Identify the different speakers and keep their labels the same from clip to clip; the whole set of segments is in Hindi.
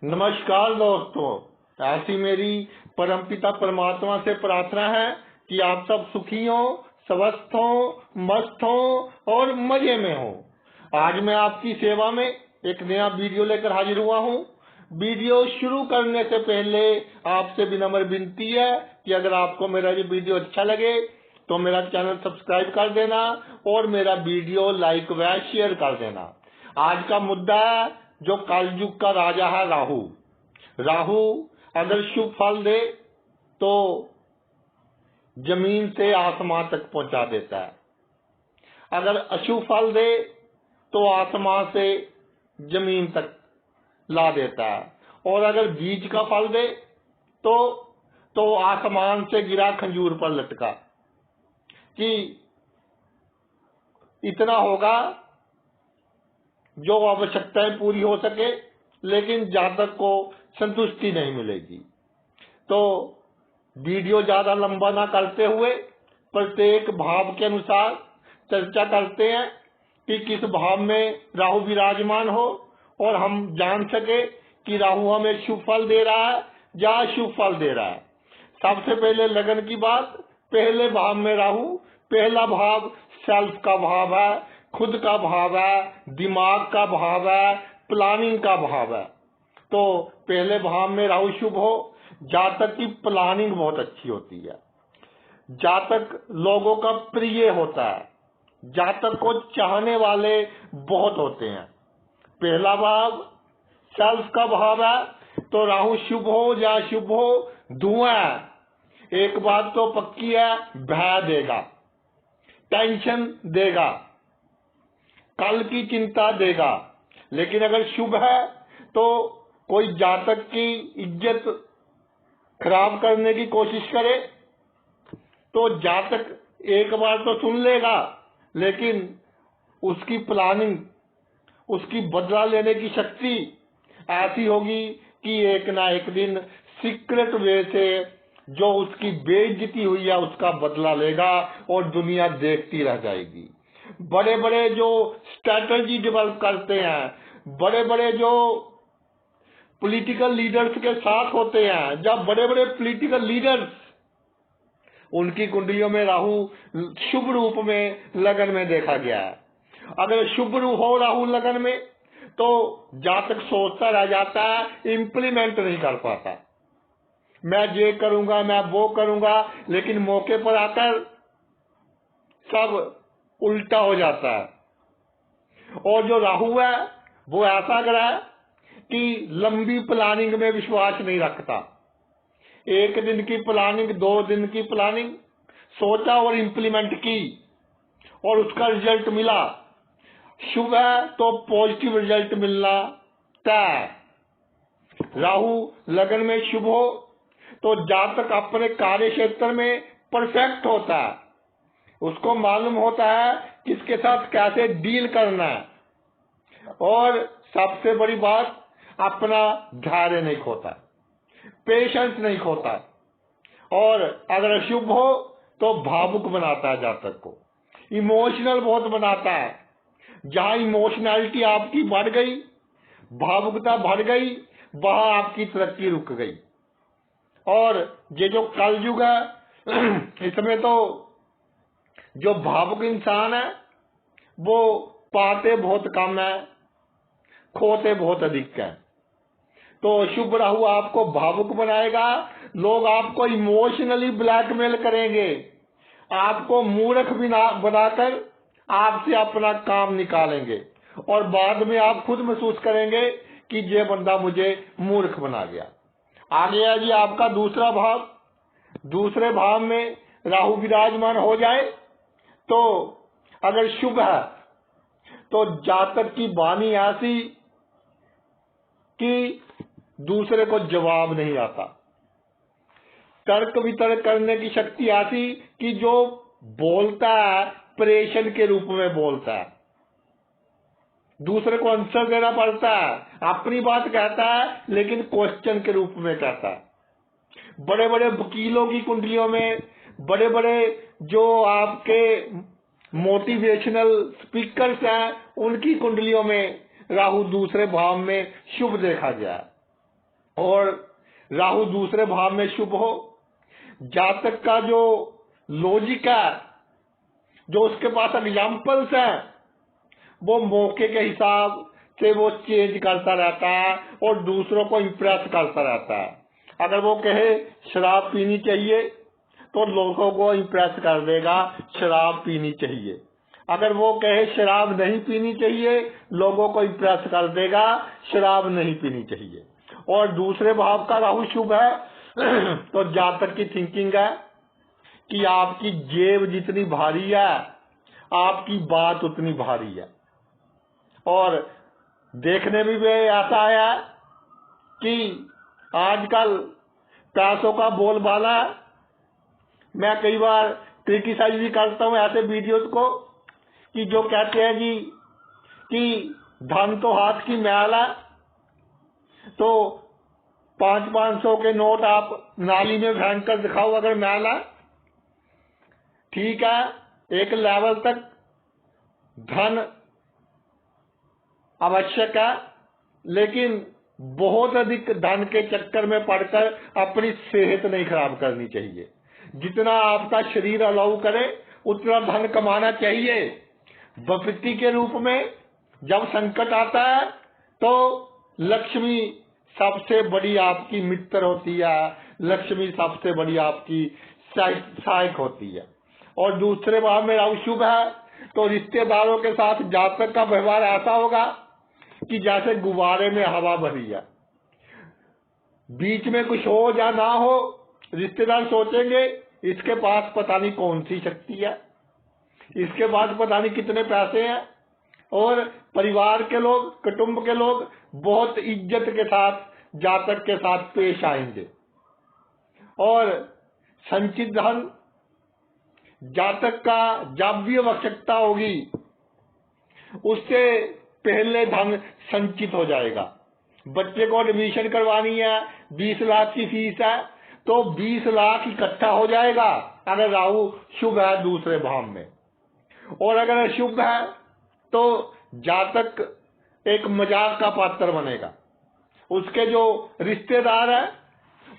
Speaker 1: नमस्कार दोस्तों, ऐसी मेरी परमपिता परमात्मा से प्रार्थना है कि आप सब सुखी हो, स्वस्थ हो, मस्त हो और मजे में हो। आज मैं आपकी सेवा में एक नया वीडियो लेकर हाजिर हुआ हूँ। वीडियो शुरू करने से पहले आपसे विनम्र विनती है कि अगर आपको मेरा ये वीडियो अच्छा लगे तो मेरा चैनल सब्सक्राइब कर देना और मेरा वीडियो लाइक व शेयर कर देना। आज का मुद्दा है जो कलयुग का राजा है राहु। राहु अगर शुभ फल दे तो जमीन से आसमान तक पहुंचा देता है, अगर अशुभ फल दे तो आसमान से जमीन तक ला देता है, और अगर बीज का फल दे तो आसमान से गिरा खंजूर पर लटका कि इतना होगा जो आवश्यकताएं पूरी हो सके, लेकिन जातक को संतुष्टि नहीं मिलेगी। तो वीडियो ज्यादा लंबा ना करते हुए प्रत्येक भाव के अनुसार चर्चा करते हैं कि किस भाव में राहु विराजमान हो और हम जान सके कि राहु हमें शुभ फल दे रहा है या अशुभ फल दे रहा है। सबसे पहले लगन की बात। पहले भाव में राहु, पहला भाव सेल्फ का भाव है, खुद का भाव है, दिमाग का भाव है, प्लानिंग का भाव है। तो पहले भाव में राहु शुभ हो, जातक की प्लानिंग बहुत अच्छी होती है, जातक लोगों का प्रिय होता है, जातक को चाहने वाले बहुत होते हैं। पहला भाव सेल्फ का भाव है, तो राहु शुभ हो या शुभ हो, धुआं है। एक बात तो पक्की है, भय देगा, टेंशन देगा, कल की चिंता देगा। लेकिन अगर शुभ है तो कोई जातक की इज्जत खराब करने की कोशिश करे तो जातक एक बार तो सुन लेगा, लेकिन उसकी प्लानिंग, उसकी बदला लेने की शक्ति ऐसी होगी कि एक ना एक दिन सीक्रेट वे से जो उसकी बेइज्जती हुई है उसका बदला लेगा और दुनिया देखती रह जाएगी। बड़े बड़े जो स्ट्रैटेजी डेवलप करते हैं, बड़े बड़े जो पॉलिटिकल लीडर्स के साथ होते हैं, जब बड़े बड़े पॉलिटिकल लीडर्स, उनकी कुंडलियों में राहु शुभ रूप में लगन में देखा गया है। अगर शुभ रूप हो राहु लगन में तो जातक सोचता रह जाता है, इंप्लीमेंट नहीं कर पाता। मैं ये करूंगा, मैं वो करूंगा, लेकिन मौके पर आकर सब उल्टा हो जाता है। और जो राहु है वो ऐसा ग्रह है कि लंबी प्लानिंग में विश्वास नहीं रखता। एक दिन की प्लानिंग, 2 दिन की प्लानिंग सोचा और इंप्लीमेंट की और उसका रिजल्ट मिला, शुभ है तो पॉजिटिव रिजल्ट मिलना तय। राहु लगन में शुभ हो तो जातक अपने कार्य क्षेत्र में परफेक्ट होता है, उसको मालूम होता है किसके साथ कैसे डील करना है, और सबसे बड़ी बात, अपना धैर्य नहीं खोता, पेशेंस नहीं खोता। और अगर शुभ हो तो भावुक बनाता है जातक को, इमोशनल बहुत बनाता है। जहां इमोशनैलिटी आपकी बढ़ गई, भावुकता बढ़ गई, वहां आपकी तरक्की रुक गई। और ये जो कलयुग है इसमें तो जो भावुक इंसान है वो पाते बहुत कम है, खोते बहुत अधिक है। तो शुभ राहु आपको भावुक बनाएगा, लोग आपको इमोशनली ब्लैकमेल करेंगे, आपको मूर्ख बनाकर आपसे अपना काम निकालेंगे, और बाद में आप खुद महसूस करेंगे कि ये बंदा मुझे मूर्ख बना गया। आ गया जी आपका दूसरा भाव। दूसरे भाव में राहु विराजमान हो जाए तो अगर शुभ है तो जातक की वाणी ऐसी कि दूसरे को जवाब नहीं आता, तर्क वितर्क करने की शक्ति ऐसी कि जो बोलता है प्रेषण के रूप में बोलता है, दूसरे को आंसर देना पड़ता है, अपनी बात कहता है लेकिन क्वेश्चन के रूप में कहता है। बड़े बड़े वकीलों की कुंडलियों में, बड़े बड़े जो आपके मोटिवेशनल स्पीकर्स हैं उनकी कुंडलियों में राहु दूसरे भाव में शुभ देखा गया है। और राहु दूसरे भाव में शुभ हो, जातक का जो लॉजिक है, जो उसके पास एग्जाम्पल्स हैं, वो मौके के हिसाब से वो चेंज करता रहता है और दूसरों को इम्प्रेस करता रहता है। अगर वो कहे शराब पीनी चाहिए तो लोगों को इम्प्रेस कर देगा शराब पीनी चाहिए। अगर वो कहे शराब नहीं पीनी चाहिए, लोगों को इम्प्रेस कर देगा शराब नहीं पीनी चाहिए। और दूसरे भाव का राहु शुभ है तो जातक की थिंकिंग है कि आपकी जेब जितनी भारी है, आपकी बात उतनी भारी है। और देखने में भी ऐसा है कि आजकल पैसों का बोलबाला, मैं कई बार क्रिटिसाइज भी करता हूं ऐसे वीडियोस को कि जो कहते हैं जी कि धन तो हाथ की मैल है, तो 500-500 के नोट आप नाली में फेंक कर दिखाओ अगर मैल है। ठीक है, एक लेवल तक धन आवश्यक है, लेकिन बहुत अधिक धन के चक्कर में पड़कर अपनी सेहत नहीं खराब करनी चाहिए। जितना आपका शरीर अलाउ करे उतना धन कमाना चाहिए। विपत्ति के रूप में जब संकट आता है तो लक्ष्मी सबसे बड़ी आपकी मित्र होती है, लक्ष्मी सबसे बड़ी आपकी सहायक होती है। और दूसरे भाव में राहु शुभ है तो रिश्तेदारों के साथ जातक का व्यवहार ऐसा होगा कि जैसे गुब्बारे में हवा भरी है, बीच में कुछ हो या ना हो, रिश्तेदार सोचेंगे इसके पास पता नहीं कौन सी शक्ति है, इसके पास पता नहीं कितने पैसे हैं। और परिवार के लोग, कुटुंब के लोग बहुत इज्जत के साथ जातक के साथ पेश आएंगे। और संचित धन जातक का जब भी आवश्यकता होगी उससे पहले धन संचित हो जाएगा। बच्चे को एडमिशन करवानी है, 20 लाख की फीस है, तो 20 लाख इकट्ठा हो जाएगा अगर राहु शुभ है दूसरे भाव में। और अगर अशुभ है तो जातक एक मजाक का पात्र बनेगा, उसके जो रिश्तेदार है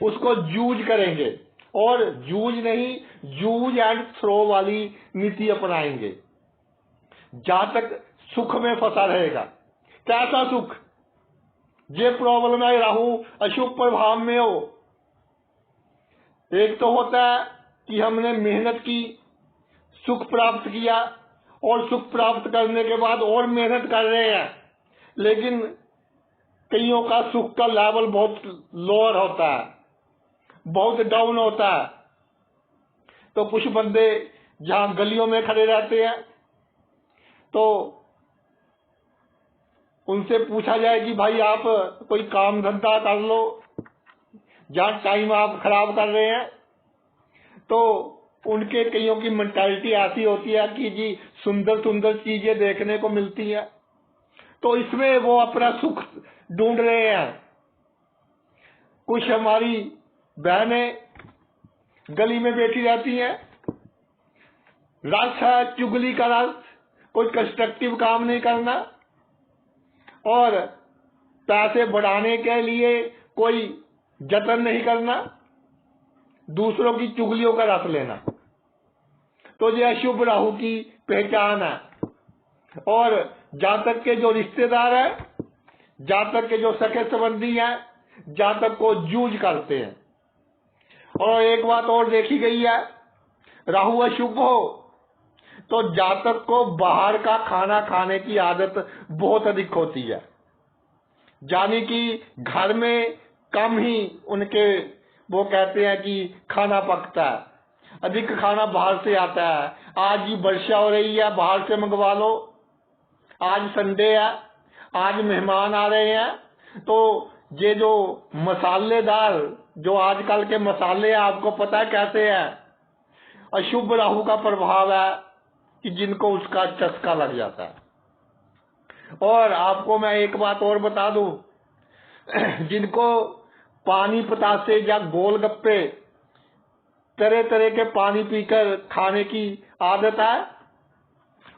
Speaker 1: उसको जूझ करेंगे, और जूझ नहीं, जूझ एंड थ्रो वाली नीति अपनाएंगे। जातक सुख में फंसा रहेगा। कैसा सुख? ये प्रॉब्लम है राहु अशुभ प्रभाव में हो। एक तो होता है कि हमने मेहनत की, सुख प्राप्त किया, और सुख प्राप्त करने के बाद और मेहनत कर रहे हैं, लेकिन कईयों का सुख का लेवल बहुत लोअर होता है, बहुत डाउन होता है। तो कुछ बंदे जहां गलियों में खड़े रहते हैं तो उनसे पूछा जाए कि भाई आप कोई काम धंधा कर लो, जहां टाइम आप खराब कर रहे हैं, तो उनके कईयों की मेंटालिटी ऐसी होती है कि जी सुंदर सुंदर चीजें देखने को मिलती है, तो इसमें वो अपना सुख ढूंढ रहे हैं। कुछ हमारी बहनें गली में बैठी रहती हैं, रस है चुगली का रस, कोई कंस्ट्रक्टिव काम नहीं करना, और पैसे बढ़ाने के लिए कोई जतन नहीं करना, दूसरों की चुगलियों का रस लेना। तो ये अशुभ राहु की पहचान है। और जातक के जो रिश्तेदार है, जातक के जो सखे संबंधी हैं, जातक को जूझ करते हैं। और एक बात और देखी गई है, राहु अशुभ हो तो जातक को बाहर का खाना खाने की आदत बहुत अधिक होती है, यानी कि घर में कम ही उनके, वो कहते हैं कि खाना पकता है, अधिक खाना बाहर से आता है। आज ही वर्षा हो रही है, बाहर से मंगवा लो, आज संडे है, आज मेहमान आ रहे हैं, तो ये जो मसालेदार, जो आजकल के मसाले हैं, आपको पता है कैसे है, अशुभ राहु का प्रभाव है कि जिनको उसका चस्का लग जाता है। और आपको मैं एक बात और बता दूं, जिनको पानी पतासे या गोलगप्पे, तरह तरह के पानी पीकर खाने की आदत है,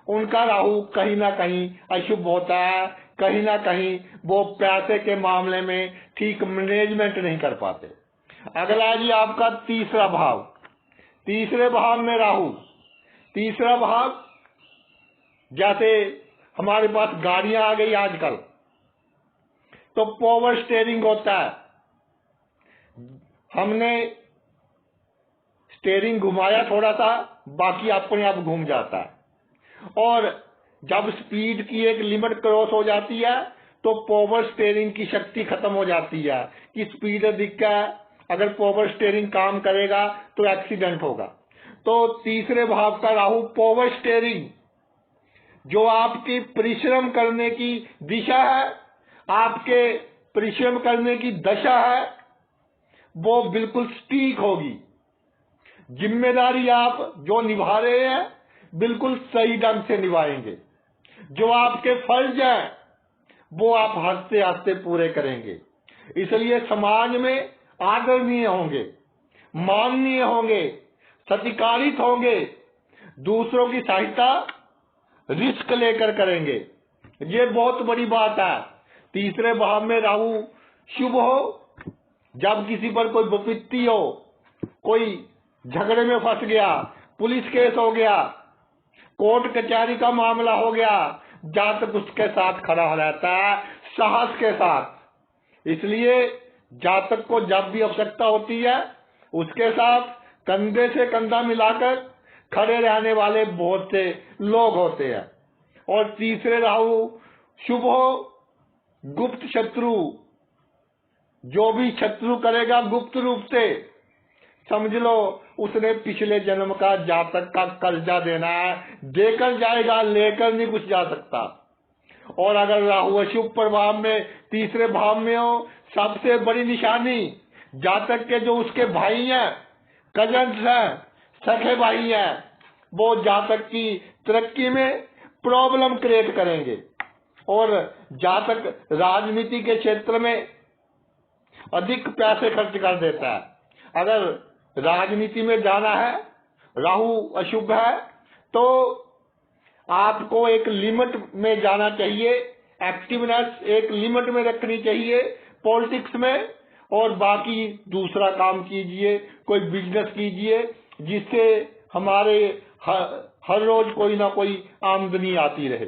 Speaker 1: उनका राहु कहीं ना कहीं अशुभ होता है, कहीं ना कहीं वो पैसे के मामले में ठीक मैनेजमेंट नहीं कर पाते। अगला जी आपका तीसरा भाव, तीसरे भाव में राहु। तीसरा भाव, जैसे हमारे पास गाड़ियां आ गई आजकल, तो पावर स्टेयरिंग होता है। हमने स्टेयरिंग घुमाया थोड़ा सा, बाकी अपने आप घूम जाता है। और जब स्पीड की एक लिमिट क्रॉस हो जाती है तो पावर स्टेयरिंग की शक्ति खत्म हो जाती है कि स्पीड अधिक है, अगर पावर स्टेयरिंग काम करेगा तो एक्सीडेंट होगा। तो तीसरे भाव का राहु पावर स्टेयरिंग, जो आपकी परिश्रम करने की दिशा है, आपके परिश्रम करने की दशा है, वो बिल्कुल सटीक होगी। जिम्मेदारी आप जो निभा रहे हैं बिल्कुल सही ढंग से निभाएंगे। जो आपके फर्ज हैं वो आप हंसते हंसते पूरे करेंगे। इसलिए समाज में आदरणीय होंगे, माननीय होंगे, सत्कारित होंगे, दूसरों की सहायता रिस्क लेकर करेंगे। ये बहुत बड़ी बात है। तीसरे भाव में राहु शुभ हो, जब किसी पर कोई विपत्ति हो, कोई झगड़े में फंस गया, पुलिस केस हो गया, कोर्ट कचहरी का मामला हो गया, जातक उसके साथ खड़ा रहता है साहस के साथ। इसलिए जातक को जब भी आवश्यकता होती है उसके साथ कंधे से कंधा मिलाकर खड़े रहने वाले बहुत से लोग होते हैं। और तीसरे राहु शुभ हो, गुप्त शत्रु, जो भी शत्रु करेगा गुप्त रूप से, समझ लो उसने पिछले जन्म का जातक का कर्जा देना है, देकर जाएगा, लेकर नहीं कुछ जा सकता। और अगर राहु अशुभ प्रभाव में तीसरे भाव में हो, सबसे बड़ी निशानी जातक के जो उसके भाई हैं, कजन्स हैं, सखे भाई हैं, वो जातक की तरक्की में प्रॉब्लम क्रिएट करेंगे। और जातक राजनीति के क्षेत्र में अधिक पैसे खर्च कर देता है। अगर राजनीति में जाना है, राहु अशुभ है, तो आपको एक लिमिट में जाना चाहिए, एक्टिवनेस एक लिमिट में रखनी चाहिए पॉलिटिक्स में, और बाकी दूसरा काम कीजिए, कोई बिजनेस कीजिए जिससे हमारे हर रोज कोई ना कोई आमदनी आती रहे।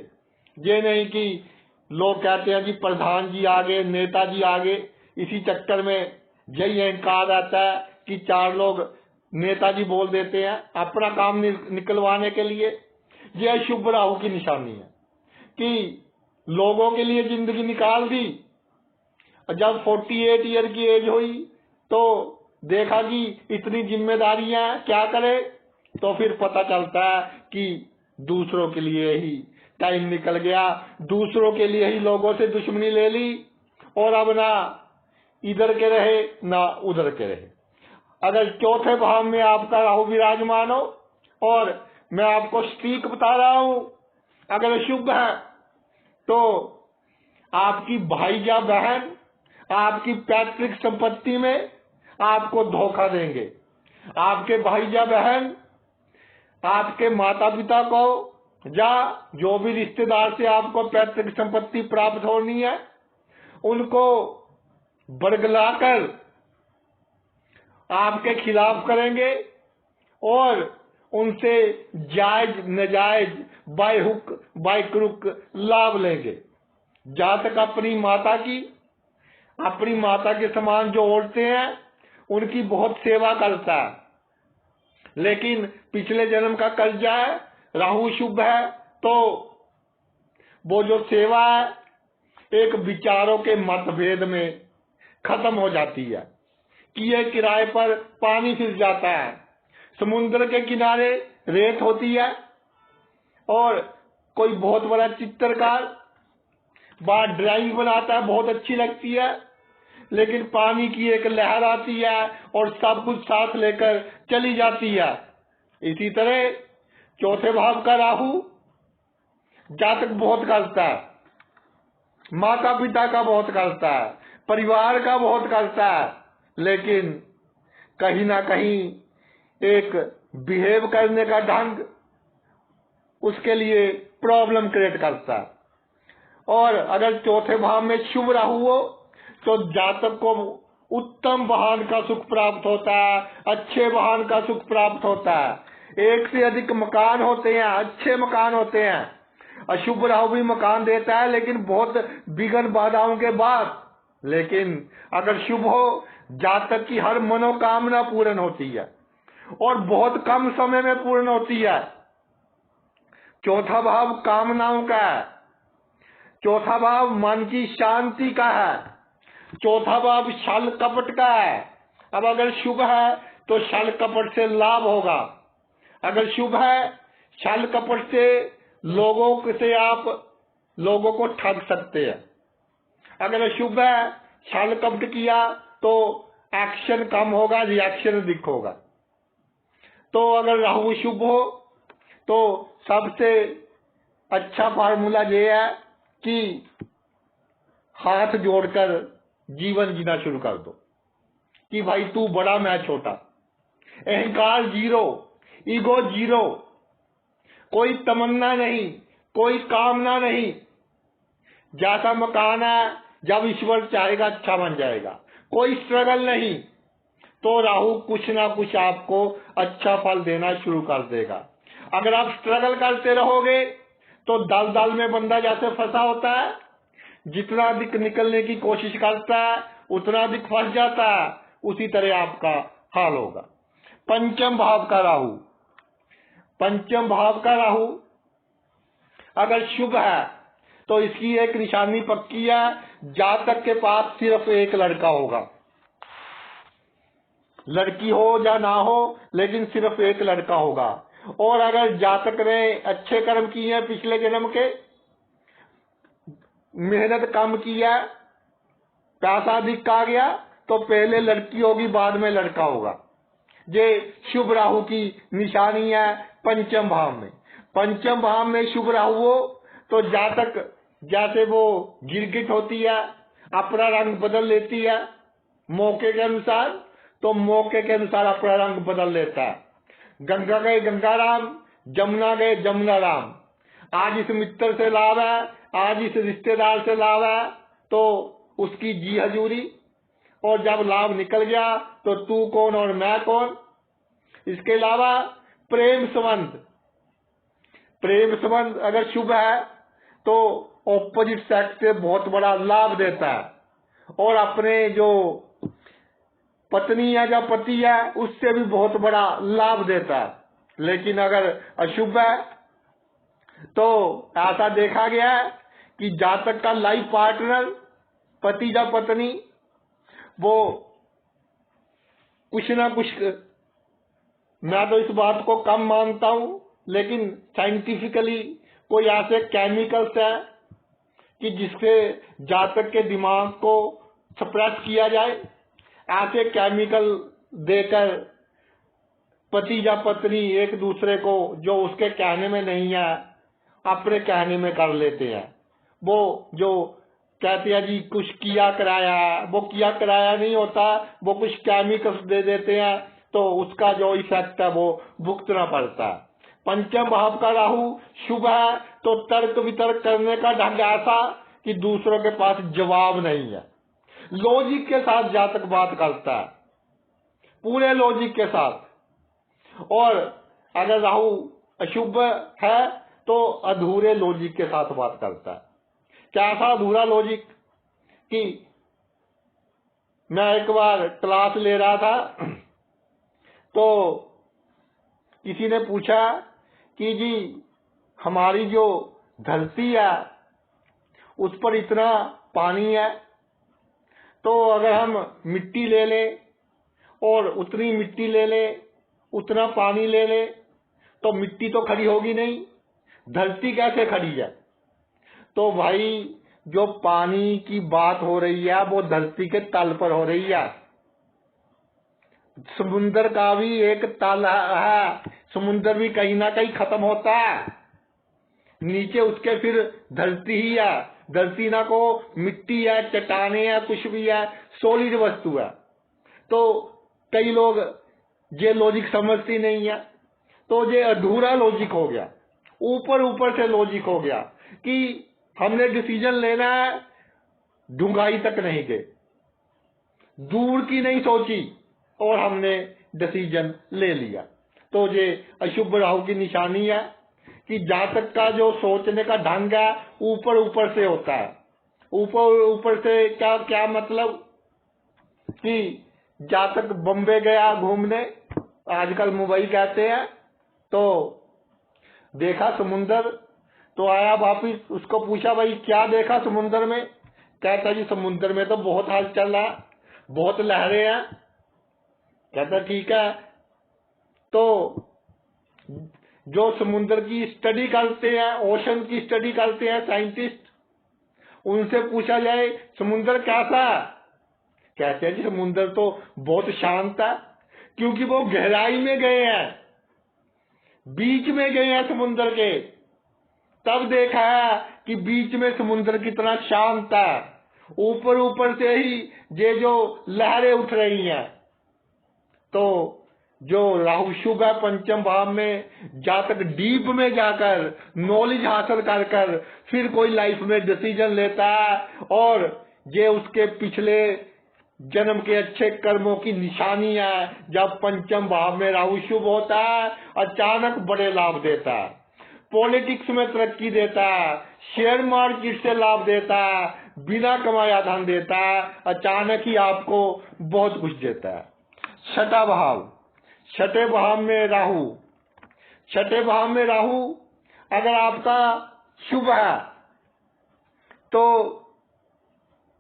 Speaker 1: ये नहीं कि लोग कहते हैं जी प्रधान जी आगे, नेताजी आगे, इसी चक्कर में यही अहंकार आता है कि चार लोग नेताजी बोल देते हैं अपना काम निकलवाने के लिए। यह शुभ राहु की निशानी है कि लोगों के लिए जिंदगी निकाल दी, जब 48 ईयर की एज हुई तो देखा कि इतनी जिम्मेदारियां क्या करे, तो फिर पता चलता है कि दूसरों के लिए ही टाइम निकल गया, दूसरों के लिए ही लोगों से दुश्मनी ले ली, और अब ना इधर के रहे ना उधर के रहे। अगर चौथे भाव में आपका राहु विराजमान हो, और मैं आपको स्टीक बता रहा हूं, अगर शुभ है तो आपकी भाई या बहन आपकी पैतृक संपत्ति में आपको धोखा देंगे। आपके भाई या बहन आपके माता पिता को या जो भी रिश्तेदार से आपको पैतृक संपत्ति प्राप्त होनी है उनको बरगलाकर आपके खिलाफ करेंगे और उनसे जायज नजायज बाय हुक बाय क्रुक लाभ लेंगे। जहां तक अपनी माता के समान जो औरतें हैं उनकी बहुत सेवा करता है, लेकिन पिछले जन्म का कर्जा है, राहु शुभ है, तो वो जो सेवा है एक विचारों के मतभेद में खत्म हो जाती है। किए किराए पर पानी फिर जाता है, समुद्र के किनारे रेत होती है, और कोई बहुत बड़ा चित्रकार बाहर ड्राइंग बनाता है, बहुत अच्छी लगती है, लेकिन पानी की एक लहर आती है और सब कुछ साथ लेकर चली जाती है। इसी तरह चौथे भाव का राहु जातक बहुत करता है, माता पिता का बहुत करता है, परिवार का बहुत करता है, लेकिन कहीं ना कहीं एक बिहेव करने का ढंग उसके लिए प्रॉब्लम क्रिएट करता है। और अगर चौथे भाव में शुभ राहु हो तो जातक को उत्तम वाहन का सुख प्राप्त होता है, अच्छे वाहन का सुख प्राप्त होता है। एक से अधिक मकान होते हैं, अच्छे मकान होते हैं। अशुभ राहु भी मकान देता है लेकिन बहुत विघ्न बाधाओं के बाद। लेकिन अगर शुभ हो, जातक की हर मनोकामना पूर्ण होती है और बहुत कम समय में पूर्ण होती है। चौथा भाव कामनाओं का है, चौथा भाव मन की शांति का है, चौथा भाव छल कपट का है। अब अगर शुभ है तो छल कपट से लाभ होगा। अगर शुभ है, छल कपट से आप लोगों को ठग सकते हैं। अगर अशुभ है, छल कपट किया तो एक्शन कम होगा, रिएक्शन अधिक होगा। तो अगर राहु शुभ हो तो सबसे अच्छा फार्मूला ये है कि हाथ जोड़कर जीवन जीना शुरू कर दो कि भाई तू बड़ा मैं छोटा, अहंकार जीरो, ईगो जीरो, कोई तमन्ना नहीं, कोई कामना नहीं। जैसा मकान है, जब ईश्वर चाहेगा अच्छा बन जाएगा। कोई स्ट्रगल नहीं, तो राहु कुछ ना कुछ आपको अच्छा फल देना शुरू कर देगा। अगर आप स्ट्रगल करते रहोगे तो दल दल में बंदा जैसे फंसा होता है, जितना अधिक निकलने की कोशिश करता है उतना अधिक फंस जाता है, उसी तरह आपका हाल होगा। पंचम भाव का राहु, पंचम भाव का राहु अगर शुभ है तो इसकी एक निशानी पक्की है, जातक के पास सिर्फ एक लड़का होगा। लड़की हो या ना हो, लेकिन सिर्फ एक लड़का होगा। और अगर जातक ने अच्छे कर्म किए हैं पिछले जन्म के, मेहनत कम किया, पैसा अधिक आ गया, तो पहले लड़की होगी, बाद में लड़का होगा। ये शुभ राहु की निशानी है पंचम भाव में। पंचम भाव में शुभ राहु हो तो जातक जैसे वो गिरगिट होती है, अपना रंग बदल लेती है मौके के अनुसार, तो मौके के अनुसार अपना रंग बदल लेता है। गंगा गए गंगा राम, जमुना गए जमुना राम। आज इस मित्र से लाभ है, आज इस रिश्तेदार से लाभ है, तो उसकी जी हजूरी, और जब लाभ निकल गया तो तू कौन और मैं कौन। इसके अलावा प्रेम संबंध, प्रेम संबंध अगर शुभ है तो ऑपोजिट सेक्स से बहुत बड़ा लाभ देता है, और अपने जो पत्नी है या पति है उससे भी बहुत बड़ा लाभ देता है। लेकिन अगर अशुभ है तो ऐसा देखा गया है कि जातक का लाइफ पार्टनर, पति या पत्नी, वो कुछ ना कुछ, मैं तो इस बात को कम मानता हूं, लेकिन साइंटिफिकली कोई ऐसे केमिकल्स है कि जिससे जातक के दिमाग को सप्रेस किया जाए, ऐसे केमिकल देकर पति या पत्नी एक दूसरे को जो उसके कहने में नहीं है अपने कहने में कर लेते हैं। वो जो कहते हैं जी कुछ किया कराया, वो किया कराया नहीं होता, वो कुछ केमिकल्स दे देते हैं, तो उसका जो इफेक्ट है वो भुगतना पड़ता है। पंचम भाव का राहु शुभ है तो तर्क वितर्क करने का ढंग ऐसा कि दूसरों के पास जवाब नहीं है। लॉजिक के साथ जातक बात करता है, पूरे लॉजिक के साथ। और अगर राहु अशुभ है तो अधूरे लॉजिक के साथ बात करता है। कैसा अधूरा लॉजिक कि मैं एक बार क्लास ले रहा था, तो किसी ने पूछा कि जी हमारी जो धरती है उस पर इतना पानी है, तो अगर हम मिट्टी ले लें और उतनी मिट्टी ले लें, उतना पानी ले लें, तो मिट्टी तो खड़ी होगी नहीं, धरती कैसे खड़ी है। तो भाई जो पानी की बात हो रही है वो धरती के तल पर हो रही है। समुन्द्र का भी एक तल है, समुन्द्र भी कहीं ना कहीं खत्म होता है, नीचे उसके फिर धरती ही है। धरती ना को मिट्टी है, चट्टाने है, कुछ भी है, सॉलिड वस्तु है। तो कई लोग ये लॉजिक समझती नहीं है, तो ये अधूरा लॉजिक हो गया, ऊपर ऊपर से लॉजिक हो गया कि हमने डिसीजन लेना है, ढूंढाई तक नहीं गए, दूर की नहीं सोची और हमने डिसीजन ले लिया। तो ये अशुभ राहु की निशानी है कि जातक का जो सोचने का ढंग है ऊपर ऊपर से होता है। ऊपर ऊपर से क्या क्या मतलब कि जातक बम्बे गया घूमने, आजकल मुंबई कहते हैं, तो देखा समुंदर, तो आया वापिस, उसको पूछा भाई क्या देखा समुंदर में? कहता जी समुंदर में तो बहुत हाल चल रहा है, बहुत लहरें हैं। कहता ठीक है। तो जो समुंदर की स्टडी करते हैं, ओशन की स्टडी करते हैं साइंटिस्ट, उनसे पूछा जाए समुंदर कैसा है? कहते हैं जी समुंदर तो बहुत शांत है, क्योंकि वो गहराई में गए हैं, बीच में गए हैं समुंदर के, तब देखा है कि बीच में समुंदर कितना शांत है। ऊपर ऊपर से ही ये जो लहरें उठ रही हैं। तो जो राहु शुभ है पंचम भाव में, जातक डीप में जाकर नॉलेज हासिल कर कर फिर कोई लाइफ में डिसीजन लेता है, और ये उसके पिछले जन्म के अच्छे कर्मों की निशानी है। जब पंचम भाव में राहु शुभ होता है, अचानक बड़े लाभ देता है, पॉलिटिक्स में तरक्की देता है, शेयर मार्केट से लाभ देता है, बिना कमाया धन देता है, अचानक ही आपको बहुत कुछ देता है। छठा भाव, छठे भाव में राहु, छठे भाव में राहु अगर आपका शुभ है तो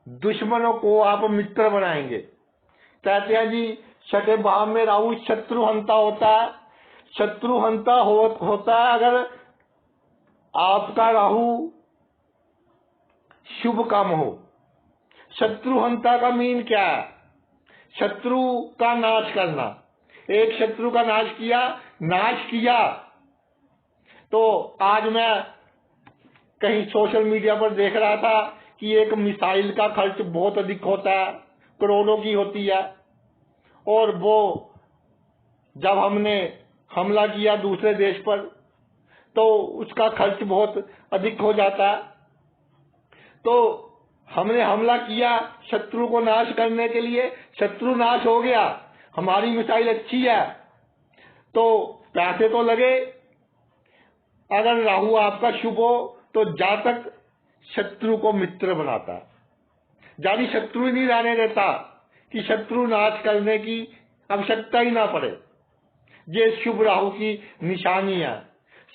Speaker 1: दुश्मनों को आप मित्र बनाएंगे। कहते हैं जी छठे भाव में राहु शत्रुहंता होता है। शत्रुहंता होता है अगर आपका राहु शुभ काम हो। शत्रुहंता का मीन क्या है? शत्रु का नाश करना। एक शत्रु का नाश किया। तो आज मैं कहीं सोशल मीडिया पर देख रहा था कि एक मिसाइल का खर्च बहुत अधिक होता है, करोड़ों की होती है, और वो जब हमने हमला किया दूसरे देश पर तो उसका खर्च बहुत अधिक हो जाता है। तो हमने हमला किया शत्रु को नाश करने के लिए, शत्रु नाश हो गया, हमारी मिसाइल अच्छी है, तो पैसे तो लगे। अगर राहु आपका शुभ हो तो जातक शत्रु को मित्र बनाता है, यानी शत्रु ही नहीं रहने देता कि शत्रु नाश करने की आवश्यकता ही ना पड़े। ये शुभ राहु की निशानी है।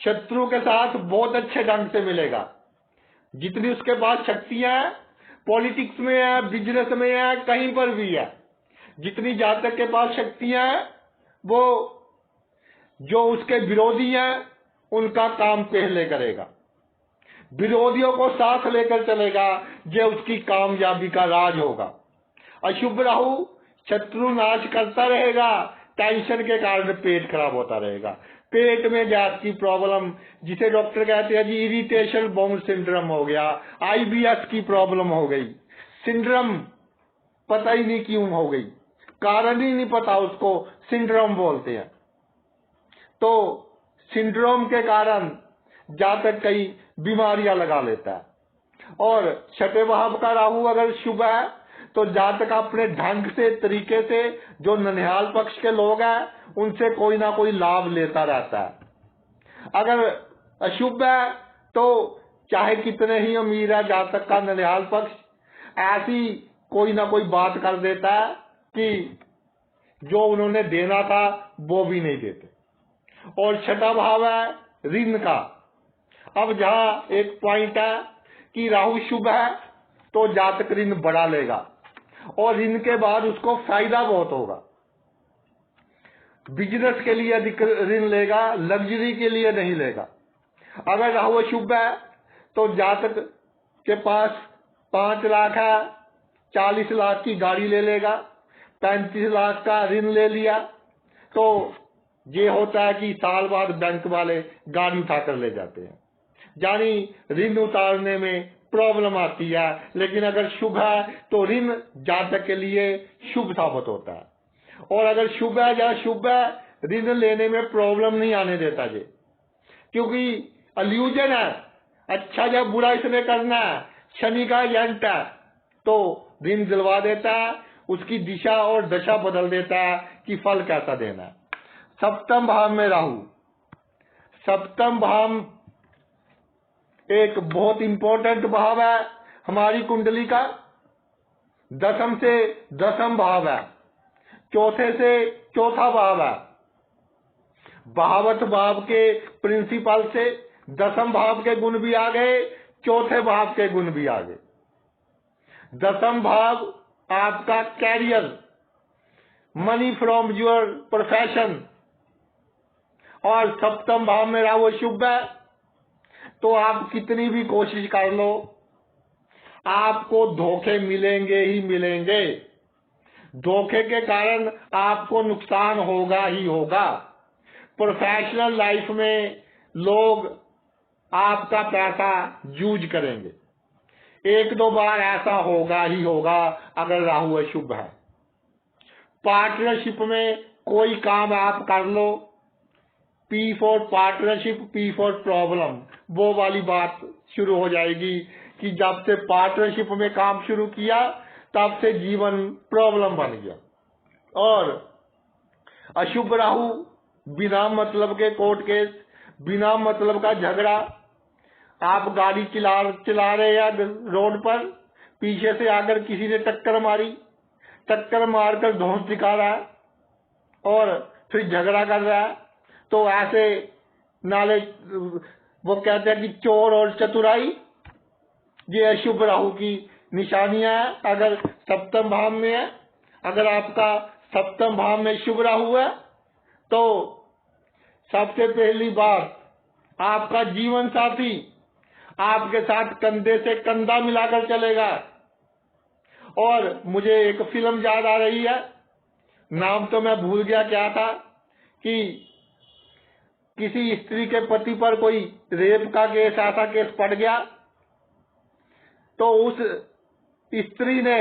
Speaker 1: शत्रु के साथ बहुत अच्छे ढंग से मिलेगा। जितनी उसके पास शक्तियां हैं, पॉलिटिक्स में है, बिजनेस में है, कहीं पर भी है, जितनी जातक के पास शक्तियां हैं, वो जो उसके विरोधी हैं उनका काम पहले करेगा, विरोधियों को साथ लेकर चलेगा। ये उसकी कामयाबी का राज होगा। अशुभ राहु शत्रु नाश करता रहेगा, टेंशन के कारण पेट खराब होता रहेगा, पेट में गैस की प्रॉब्लम, जिसे डॉक्टर कहते हैं जी इरिटेशन बाउल सिंड्रोम हो गया, आईबीएस की प्रॉब्लम हो गई, सिंड्रोम पता ही नहीं क्यों हो गई, कारण ही नहीं पता, उसको सिंड्रोम बोलते हैं। तो सिंड्रोम के कारण जातक कई बीमारियां लगा लेता है। और छठे भाव का राहु अगर शुभ है तो जातक अपने ढंग से, तरीके से, जो ननिहाल पक्ष के लोग हैं उनसे कोई ना कोई लाभ लेता रहता है। अगर अशुभ है तो चाहे कितने ही अमीर है जातक का ननिहाल पक्ष, ऐसी कोई ना कोई बात कर देता है कि जो उन्होंने देना था वो भी नहीं देते। और छठा भाव है ऋण का। अब जहां एक पॉइंट है कि राहु शुभ है तो जातक ऋण बढ़ा लेगा, और ऋण के बाद उसको फायदा बहुत होगा। बिजनेस के लिए अधिक ऋण लेगा, लग्जरी के लिए नहीं लेगा। अगर राहु अशुभ है तो जातक के पास 5 लाख है, 40 लाख की गाड़ी ले लेगा, 35 लाख का ऋण ले लिया, तो ये होता है कि साल बाद बैंक वाले गाड़ी उठाकर ले जाते हैं, यानी ऋण उतारने में प्रॉब्लम आती है। लेकिन अगर शुभ है तो ऋण जातक के लिए शुभ साबित होता है। और अगर शुभ है या शुभ है, ऋण लेने में प्रॉब्लम नहीं आने देता जी, क्योंकि अल्यूजन है, अच्छा या बुरा इसने करना है, शनि का एजेंट है, तो दिन दिलवा देता है, उसकी दिशा और दशा बदल देता है कि फल कैसा देना है। सप्तम भाव में राहु, सप्तम भाव एक बहुत इंपॉर्टेंट भाव है हमारी कुंडली का। दसम से दसम भाव है, चौथे से चौथा भाव है। भावत भाव के प्रिंसिपल से दसम भाव के गुण भी आ गए, चौथे भाव के गुण भी आ गए। दसम भाव आपका career, money from your profession, और सप्तम भाव में राहु शुभ है, तो आप कितनी भी कोशिश कर लो आपको धोखे मिलेंगे ही मिलेंगे। धोखे के कारण आपको नुकसान होगा ही होगा। प्रोफेशनल लाइफ में लोग आपका पैसा यूज करेंगे, एक दो बार ऐसा होगा ही होगा अगर राहु अशुभ है। पार्टनरशिप में कोई काम आप कर लो, P for partnership, P for problem, वो वाली बात शुरू हो जाएगी कि जब से पार्टनरशिप में काम शुरू किया तब से जीवन प्रॉब्लम बन गया। और अशुभ राहु बिना मतलब के कोर्ट केस, बिना मतलब का झगड़ा। आप गाड़ी चला रहे हैं रोड पर, पीछे से आकर किसी ने टक्कर मारी, टक्कर मारकर धौंस दिखा रहा है और फिर झगड़ा कर रहा है, तो ऐसे नाले वो कहते हैं कि चोर और चतुराई, ये अशुभ राहु की निशानियां हैं। अगर सप्तम भाव में है, अगर आपका सप्तम भाव में शुभ राहु है, तो सबसे पहली बात आपका जीवन साथी आपके साथ कंधे से कंधा मिलाकर चलेगा। और मुझे एक फिल्म याद आ रही है, नाम तो मैं भूल गया क्या था, कि किसी स्त्री के पति पर कोई रेप का केस, ऐसा केस पड़ गया, तो उस स्त्री ने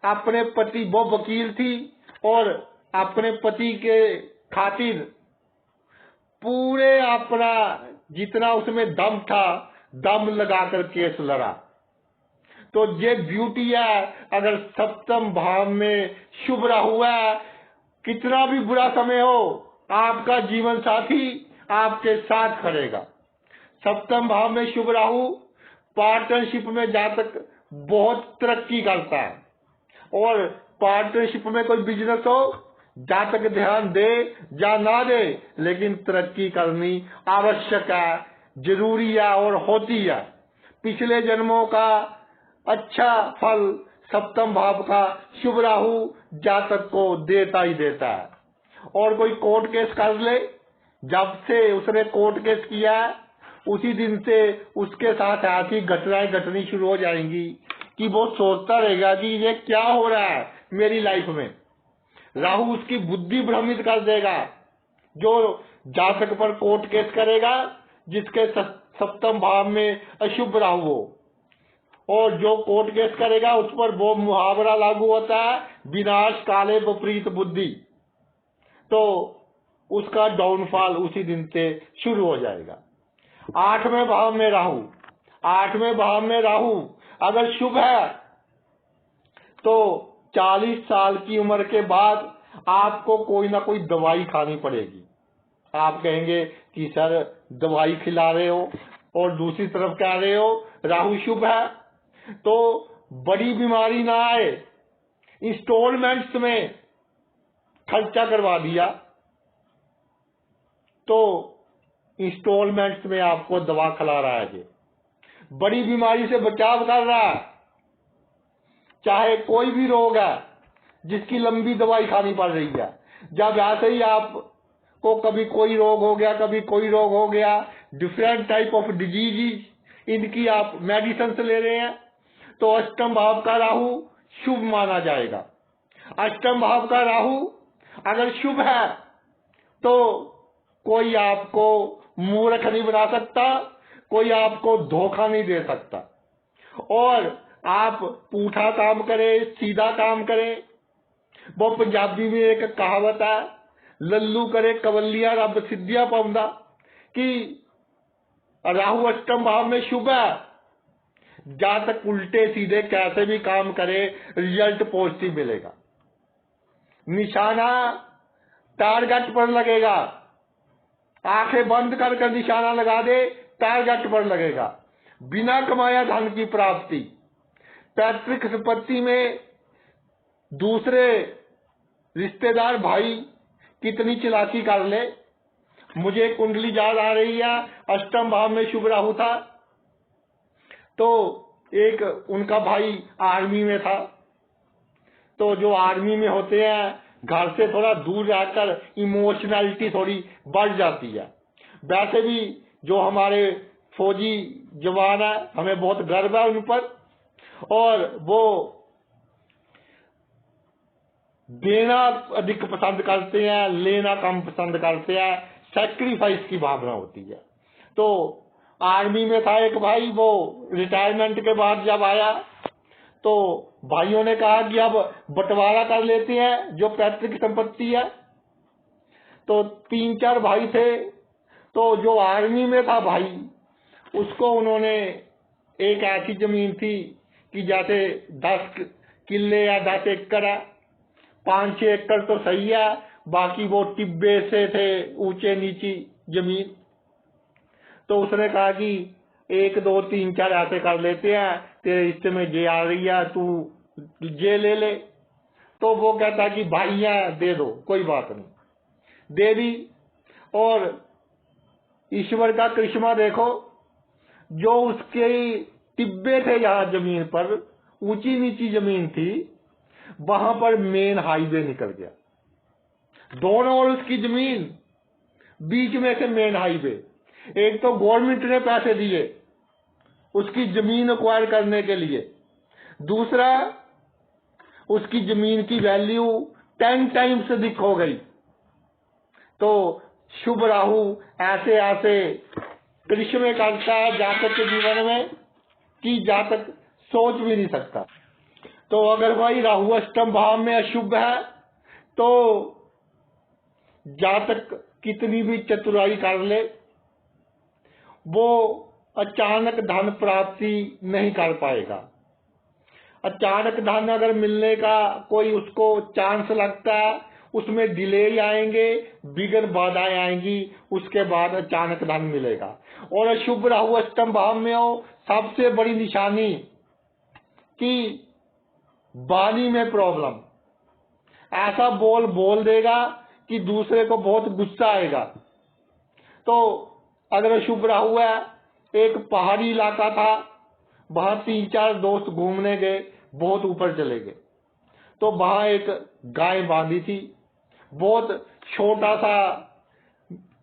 Speaker 1: अपने पति, वो वकील थी, और अपने पति के खातिर पूरे अपना जितना उसमें दम था, दम लगाकर केस लड़ा। तो ये ब्यूटी है, अगर सप्तम भाव में शुभ राहु है, कितना भी बुरा समय हो, आपका जीवन साथी आपके साथ खड़ेगा। सप्तम भाव में शुभ राहु पार्टनरशिप में जातक बहुत तरक्की करता है, और पार्टनरशिप में कोई बिजनेस हो, जातक ध्यान दे या ना दे, लेकिन तरक्की करनी आवश्यक है, जरूरी है और होती है। पिछले जन्मों का अच्छा फल सप्तम भाव का शुभ राहु जातक को देता ही देता है। और कोई कोर्ट केस कर ले, जब से उसने कोर्ट केस किया उसी दिन से उसके साथ ऐसी घटनाएं घटनी शुरू हो जाएंगी कि वो सोचता रहेगा कि ये क्या हो रहा है मेरी लाइफ में। राहु उसकी बुद्धि भ्रमित कर देगा। जो जातक पर कोर्ट केस करेगा जिसके सप्तम भाव में अशुभ राहु हो, और जो कोर्ट केस करेगा उस पर वो मुहावरा लागू होता है, विनाश काले विपरीत बुद्धि, तो उसका डाउनफॉल उसी दिन से शुरू हो जाएगा। आठवें भाव में राहु, आठवें भाव में राहु अगर शुभ है तो 40 साल की उम्र के बाद आपको कोई ना कोई दवाई खानी पड़ेगी। आप कहेंगे कि सर दवाई खिला रहे हो और दूसरी तरफ कह रहे हो राहु शुभ है, तो बड़ी बीमारी ना आए, इंस्टॉलमेंट्स में खर्चा करवा दिया तो इंस्टॉलमेंट्स में आपको दवा खिला रहा है, बड़ी बीमारी से बचाव कर रहा है। चाहे कोई भी रोग है जिसकी लंबी दवाई खानी पड़ रही है, जब ऐसे ही आपको कभी कोई रोग हो गया, कभी कोई रोग हो गया, डिफरेंट टाइप ऑफ डिजीज, इनकी आप मेडिसिन ले रहे हैं, तो अष्टम भाव का राहु शुभ माना जाएगा। अष्टम भाव का राहु अगर शुभ है तो कोई आपको मूर्ख नहीं बना सकता, कोई आपको धोखा नहीं दे सकता, और आप पूठा काम करें, सीधा काम करें। वो पंजाबी में एक कहावत है, लल्लू करे कवलिया रब सिद्धिया पाउंदा, कि राहु अष्टम भाव में शुभ है, जहां तक उल्टे सीधे कैसे भी काम करे रिजल्ट पॉजिटिव मिलेगा। निशाना टारगेट पर लगेगा, आंखें बंद कर कर निशाना लगा दे, टारगेट पर लगेगा। बिना कमाया धन की प्राप्ति, पैतृक संपत्ति में दूसरे रिश्तेदार भाई कितनी चालाकी कर ले। मुझे कुंडली याद आ रही है, अष्टम भाव में शुभ राहु था, तो एक उनका भाई आर्मी में था, तो जो आर्मी में होते हैं घर से थोड़ा दूर रहकर इमोशनैलिटी थोड़ी बढ़ जाती है। वैसे भी जो हमारे फौजी जवान है, हमें बहुत गर्व है उन पर, और वो देना अधिक पसंद करते हैं, लेना कम पसंद करते हैं, सैक्रिफाइस की भावना होती है। तो आर्मी में था एक भाई, वो रिटायरमेंट के बाद जब आया तो भाइयों ने कहा कि अब बंटवारा कर लेते हैं जो पैतृक संपत्ति है। तो 3-4 भाई थे, तो जो आर्मी में था भाई, उसको उन्होंने एक ऐसी जमीन थी कि जैसे 10 किले या 10 एकड़ है, 5-6 एकड़ तो सही है, बाकी वो टिब्बे से थे, ऊंचे नीची जमीन। तो उसने कहा कि 1, 2, 3, 4 ऐसे कर लेते हैं, तेरे हिस्से में ये आ रही है, तू ये ले ले। तो वो कहता कि भाइया दे दो, कोई बात नहीं, दे दी। और ईश्वर का करिश्मा देखो, जो उसके टिब्बे थे यहाँ जमीन पर, ऊंची नीची जमीन थी, वहां पर मेन हाईवे निकल गया। दोनों ओर उसकी जमीन, बीच में से मेन हाईवे। एक तो गवर्नमेंट ने पैसे दिए उसकी जमीन एक्वायर करने के लिए, दूसरा उसकी जमीन की वैल्यू 10 टाइम्स अधिक हो गई। तो शुभ राहु ऐसे ऐसे करिश्मे करता है जातक के जीवन में कि जातक सोच भी नहीं सकता। तो अगर भाई राहु अष्टम भाव में अशुभ है तो जातक कितनी भी चतुराई कर ले, वो अचानक धन प्राप्ति नहीं कर पाएगा। अचानक धन अगर मिलने का कोई उसको चांस लगता है, उसमें डिले आएंगे, बिगड़ बाधाएं आएंगी, उसके बाद अचानक धन मिलेगा। और अशुभ राहु अष्टम भाव में हो, सबसे बड़ी निशानी कि वाणी में प्रॉब्लम, ऐसा बोल देगा कि दूसरे को बहुत गुस्सा आएगा। तो अगर अशुभ राहु है, एक पहाड़ी इलाका था, वहां 3-4 दोस्त घूमने गए, बहुत ऊपर चले गए, तो वहां एक गाय बांधी थी, बहुत छोटा सा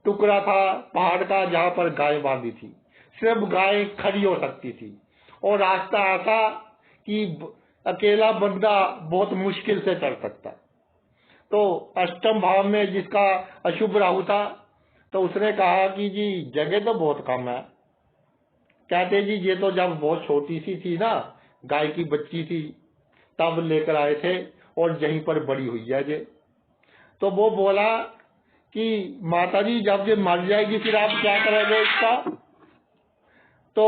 Speaker 1: टुकड़ा था पहाड़ का जहां पर गाय बांधी थी, सिर्फ गाय खड़ी हो सकती थी, और रास्ता ऐसा कि अकेला बंदा बहुत मुश्किल से चल सकता। तो अष्टम भाव में जिसका अशुभ राहु था, तो उसने कहा कि जी जगह तो बहुत कम है। कहते जी ये तो जब बहुत छोटी सी थी ना, गाय की बच्ची थी, तब लेकर आए थे और यहीं पर बड़ी हुई है ये। तो वो बोला कि माता जी जब ये मर जाएगी फिर आप क्या करोगे इसका। तो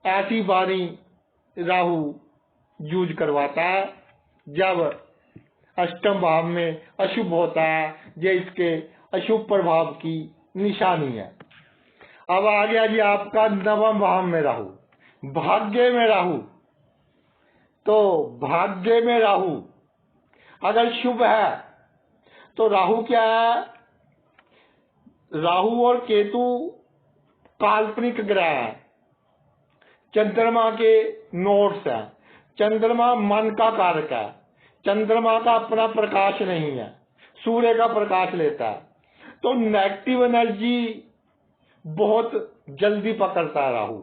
Speaker 1: ऐसी बारी राहु यूज करवाता है जब अष्टम भाव में अशुभ होता है, ये इसके अशुभ प्रभाव की निशानी है। अब आ गया जी आपका नवम भाव में राहु, भाग्य में राहु। तो भाग्य में राहु अगर शुभ है तो राहु क्या है, राहु और केतु काल्पनिक ग्रह है, चंद्रमा के नोट्स है। चंद्रमा मन का कारक है, चंद्रमा का अपना प्रकाश नहीं है, सूर्य का प्रकाश लेता है। तो नेगेटिव एनर्जी बहुत जल्दी पकड़ता है राहु।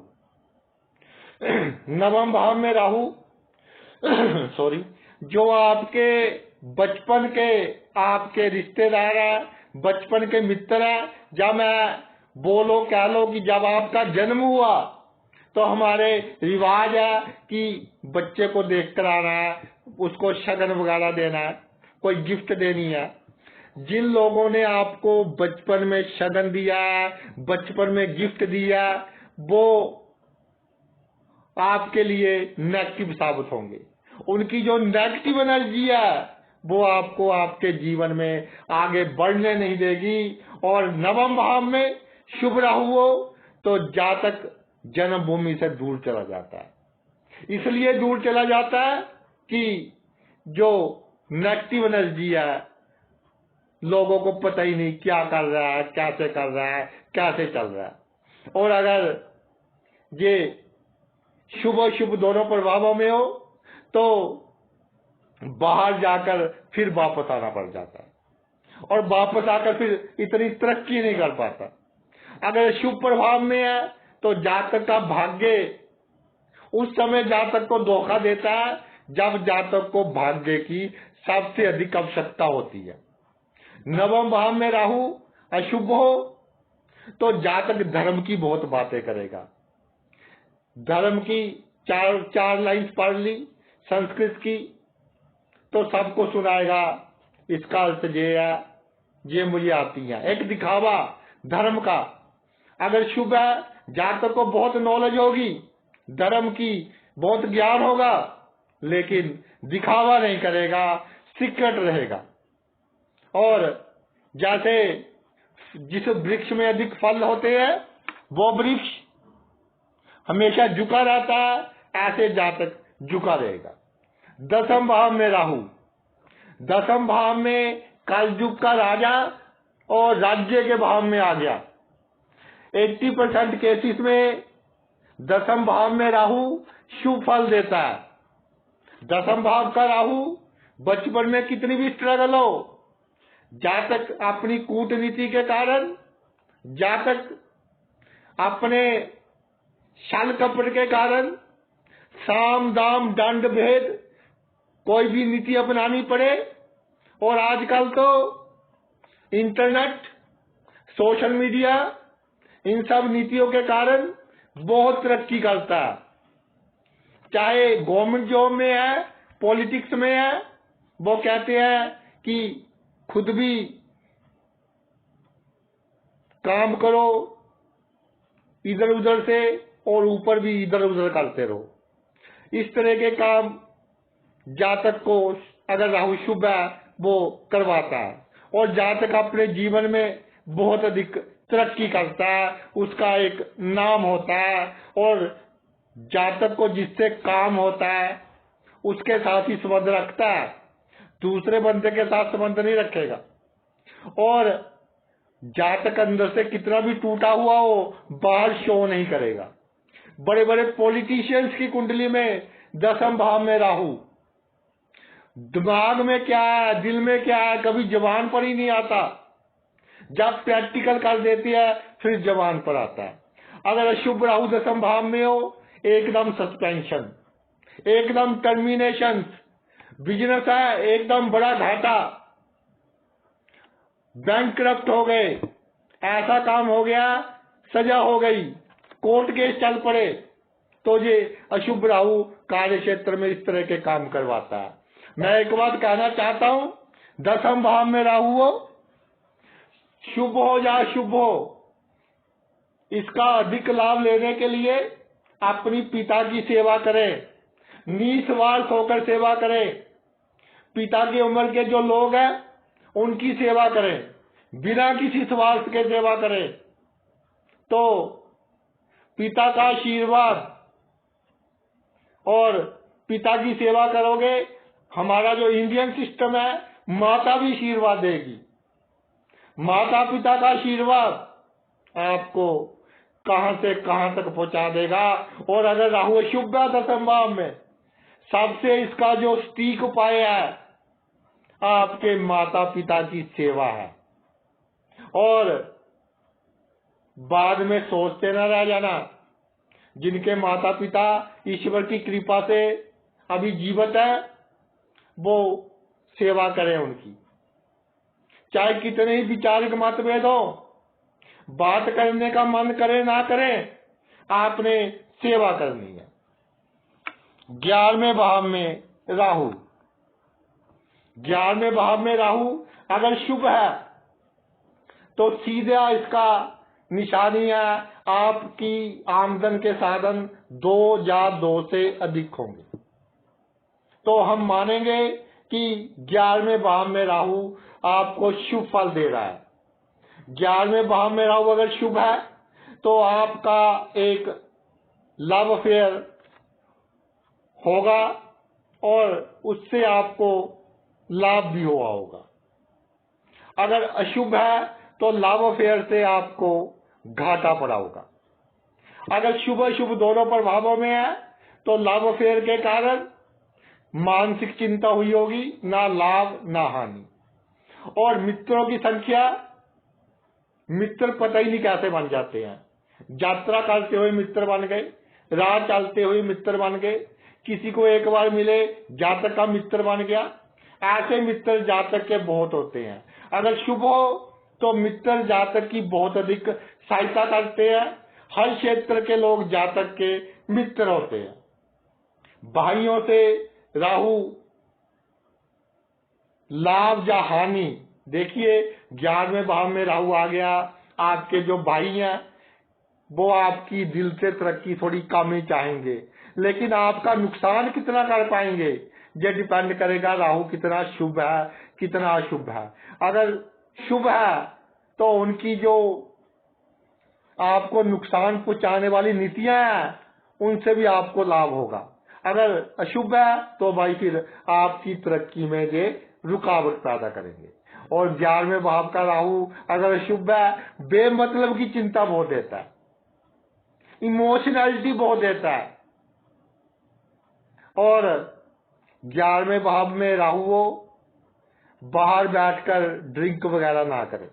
Speaker 1: नवम भाव में राहु सॉरी, जो आपके बचपन के आपके रिश्तेदार है, बचपन के मित्र है, जब मैं बोलो कह लो कि जब आपका जन्म हुआ तो हमारे रिवाज है कि बच्चे को देख कर आना है, उसको शगन वगैरह देना है, कोई गिफ्ट देनी है। जिन लोगों ने आपको बचपन में शगन दिया, बचपन में गिफ्ट दिया, वो आपके लिए नेगेटिव साबित होंगे। उनकी जो नेगेटिव एनर्जी है वो आपको आपके जीवन में आगे बढ़ने नहीं देगी। और नवम भाव में शुभ राहु हो तो जातक जन्मभूमि से दूर चला जाता है। इसलिए दूर चला जाता है कि जो नेगेटिव एनर्जी है, लोगों को पता ही नहीं क्या कर रहा है, कैसे कर रहा है, कैसे चल रहा है। और अगर ये शुभ अशुभ दोनों प्रभावों में हो तो बाहर जाकर फिर वापस आना पड़ जाता है और वापस आकर फिर इतनी तरक्की नहीं कर पाता। अगर शुभ प्रभाव में है तो जातक का भाग्य उस समय जातक को धोखा देता है जब जातक को भाग्य की सबसे अधिक आवश्यकता होती है। नवम भाव में राहु अशुभ हो तो जातक धर्म की बहुत बातें करेगा। धर्म की चार लाइन्स पढ़ ली संस्कृत की तो सबको सुनाएगा, इसका अर्थ ये है, ये मुझे आती है। एक दिखावा धर्म का। अगर शुभ है, जातक को बहुत नॉलेज होगी, धर्म की बहुत ज्ञान होगा, लेकिन दिखावा नहीं करेगा, सीक्रेट रहेगा। और जैसे जिस वृक्ष में अधिक फल होते हैं वो वृक्ष हमेशा झुका रहता है, ऐसे जातक झुका रहेगा। दसम भाव में राहु, दसम भाव में कलयुग का राजा और राज्य के भाव में आ गया। 80% केसेस में दसम भाव में राहु शुभ फल देता है। दसम भाव का राहु बचपन में कितनी भी स्ट्रगल हो, जातक अपनी कूटनीति के कारण, जातक अपने छल कपट के कारण, साम दाम दंड भेद कोई भी नीति अपनानी पड़े। और आजकल तो इंटरनेट, सोशल मीडिया, इन सब नीतियों के कारण बहुत तरक्की करता है। चाहे गवर्नमेंट जॉब में है, पॉलिटिक्स में है, वो कहते हैं कि खुद भी काम करो इधर उधर से और ऊपर भी इधर उधर करते रहो। इस तरह के काम जातक को अगर राहु शुभ है वो करवाता है और जातक अपने जीवन में बहुत अधिक तरक्की करता है, उसका एक नाम होता है। और जातक को जिससे काम होता है उसके साथ ही संबंध रखता है, दूसरे बंदे के साथ संबंध नहीं रखेगा। और जातक अंदर से कितना भी टूटा हुआ हो बाहर शो नहीं करेगा। बड़े बड़े पॉलिटिशियंस की कुंडली में दसम भाव में राहु, दिमाग में क्या है, दिल में क्या है, कभी जबान पर ही नहीं आता। जब प्रैक्टिकल कर देती है फिर जबान पर आता है। अगर शुभ राहु दसम भाव में हो, एकदम सस्पेंशन, एकदम टर्मिनेशन, बिजनेस है एकदम बड़ा घाटा, बैंकक्रप्ट हो गए, ऐसा काम हो गया, सजा हो गई, कोर्ट केस चल पड़े, तो ये अशुभ राहु कार्य क्षेत्र में इस तरह के काम करवाता है। मैं एक बात कहना चाहता हूं, दसम भाव में राहु हो, शुभ हो या अशुभ हो, इसका अधिक लाभ लेने के लिए अपनी पिता की सेवा करें, निस्वार्थ होकर सेवा करें। पिता की उम्र के जो लोग हैं उनकी सेवा करें, बिना किसी स्वार्थ के सेवा करें, तो पिता का आशीर्वाद और पिता की सेवा करोगे। हमारा जो इंडियन सिस्टम है, माता भी आशीर्वाद देगी, माता पिता का आशीर्वाद आपको कहां से कहां तक पहुंचा देगा। और अगर राहु अशुभ है दसम भाव में, सबसे इसका जो सटीक उपाय है आपके माता पिता की सेवा है। और बाद में सोचते न रह जाना, जिनके माता पिता ईश्वर की कृपा से अभी जीवित है वो सेवा करें उनकी। चाहे कितने ही विचारिक मतभेद हो, बात करने का मन करे ना करे, आपने सेवा करनी है। 11वें भाव में राहु, 11वें भाव में राहु अगर शुभ है तो सीधा इसका निशानी है आपकी आमदन के साधन 2 या 2 से अधिक होंगे। तो हम मानेंगे कि 11वें भाव में राहु आपको शुभ फल दे रहा है। 11वें भाव में राहु अगर शुभ है तो आपका एक लव अफेयर होगा और उससे आपको लाभ भी हुआ होगा। अगर अशुभ है तो लव अफेयर से आपको घाटा पड़ा होगा। अगर शुभ अशुभ दोनों प्रभावों में है तो लव अफेयर के कारण मानसिक चिंता हुई होगी, ना लाभ ना हानि। और मित्रों की संख्या, मित्र पता ही नहीं कैसे बन जाते हैं। यात्रा करते हुए मित्र बन गए, राह चलते हुए मित्र बन गए, किसी को एक बार मिले जातक का मित्र बन गया। ऐसे मित्र जातक के बहुत होते हैं। अगर शुभ हो तो मित्र जातक की बहुत अधिक सहायता करते हैं। हर क्षेत्र के लोग जातक के मित्र होते हैं। भाइयों से राहु लाभ या हानि, देखिए 11वें भाव में राहु आ गया, आपके जो भाई हैं वो आपकी दिल से तरक्की थोड़ी कम ही चाहेंगे, लेकिन आपका नुकसान कितना कर पाएंगे ये डिपेंड करेगा राहु कितना शुभ है कितना अशुभ है। अगर शुभ है तो उनकी जो आपको नुकसान पहुंचाने वाली नीतियां हैं उनसे भी आपको लाभ होगा। अगर अशुभ है तो भाई फिर आपकी तरक्की में ये रुकावट पैदा करेंगे। और 11वें भाव का राहु अगर अशुभ है, बेमतलब की चिंता बहुत देता है, इमोशनैलिटी बहुत देता है। और 11वें भाव में राहु हो, बाहर बैठकर ड्रिंक वगैरह ना करें,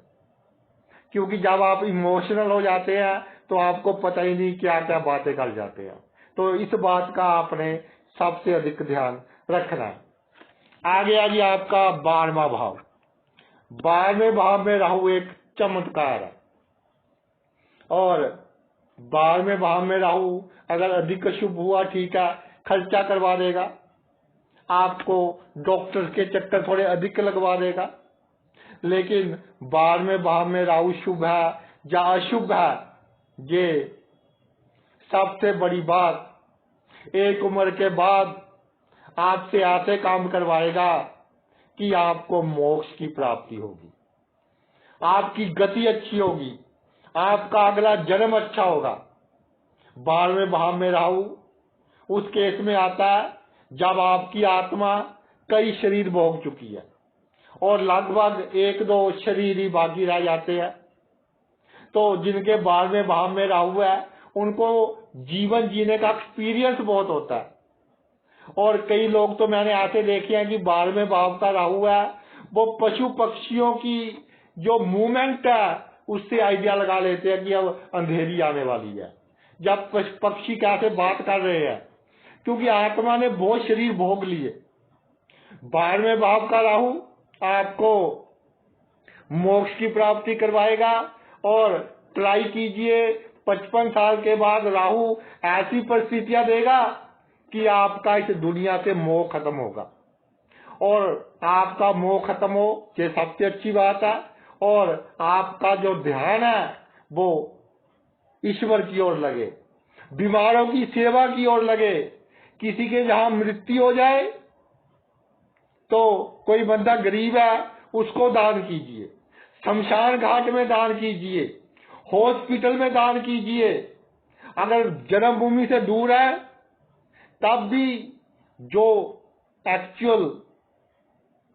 Speaker 1: क्योंकि जब आप इमोशनल हो जाते हैं तो आपको पता ही नहीं क्या क्या बातें कर जाते हैं। तो इस बात का आपने सबसे अधिक ध्यान रखना है। आगे आ गया आपका 12वां भाव। 12वें भाव में राहु एक चमत्कार है। और 12वें भाव में राहु अगर अधिक शुभ हुआ ठीक है, खर्चा करवा देगा, आपको डॉक्टर के चक्कर थोड़े अधिक लगवा देगा। लेकिन 12वें भाव में राहु शुभ है या अशुभ है, ये सबसे बड़ी बात, एक उम्र के बाद आपसे ऐसे काम करवाएगा कि आपको मोक्ष की प्राप्ति होगी, आपकी गति अच्छी होगी, आपका अगला जन्म अच्छा होगा। 12वें भाव में राहु उस केस में आता है जब आपकी आत्मा कई शरीर भोग चुकी है और लगभग 1-2 शरीर ही बाकी रह जाते हैं। तो जिनके 12वें भाव में राहु है उनको जीवन जीने का एक्सपीरियंस बहुत होता है। और कई लोग तो मैंने ऐसे देखे हैं कि 12वें भाव का राहु है, वो पशु पक्षियों की जो मूवमेंट है उससे आइडिया लगा लेते हैं कि अब अंधेरी आने वाली है, जब पक्षी कैसे बात कर रहे हैं, क्योंकि आत्मा ने बहुत शरीर भोग लिए। 12वें भाव का राहु आपको मोक्ष की प्राप्ति करवाएगा। और ट्राई कीजिए, 55 साल के बाद राहु ऐसी परिस्थितियां देगा कि आपका इस दुनिया से मोह खत्म होगा। और आपका मोह खत्म हो ये सबसे अच्छी बात है। और आपका जो ध्यान है वो ईश्वर की ओर लगे, बीमारों की सेवा की ओर लगे। किसी के जहां मृत्यु हो जाए तो कोई बंदा गरीब है उसको दान कीजिए, शमशान घाट में दान कीजिए, हॉस्पिटल में दान कीजिए। अगर जन्मभूमि से दूर है तब भी जो एक्चुअल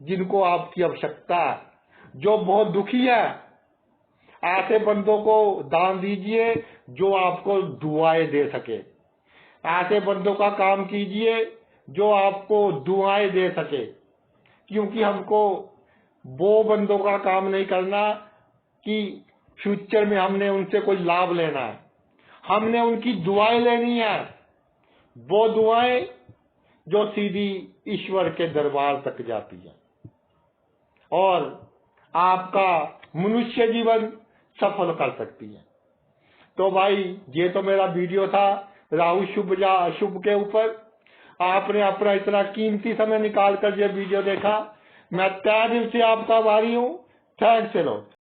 Speaker 1: जिनको आपकी आवश्यकता है, जो बहुत दुखी है, ऐसे बंदों को दान दीजिए जो आपको दुआएं दे सके। ऐसे बंदों का काम कीजिए जो आपको दुआएं दे सके, क्योंकि हमको वो बंदों का काम नहीं करना कि फ्यूचर में हमने उनसे कोई लाभ लेना है, हमने उनकी दुआएं लेनी है। वो दुआएं जो सीधी ईश्वर के दरबार तक जाती है और आपका मनुष्य जीवन सफल कर सकती है। तो भाई ये तो मेरा वीडियो था राहु शुभ या अशुभ के ऊपर। आपने अपना इतना कीमती समय निकाल कर ये वीडियो देखा, मैं तहे दिल से आपका आभारी हूँ। Thanks a lot.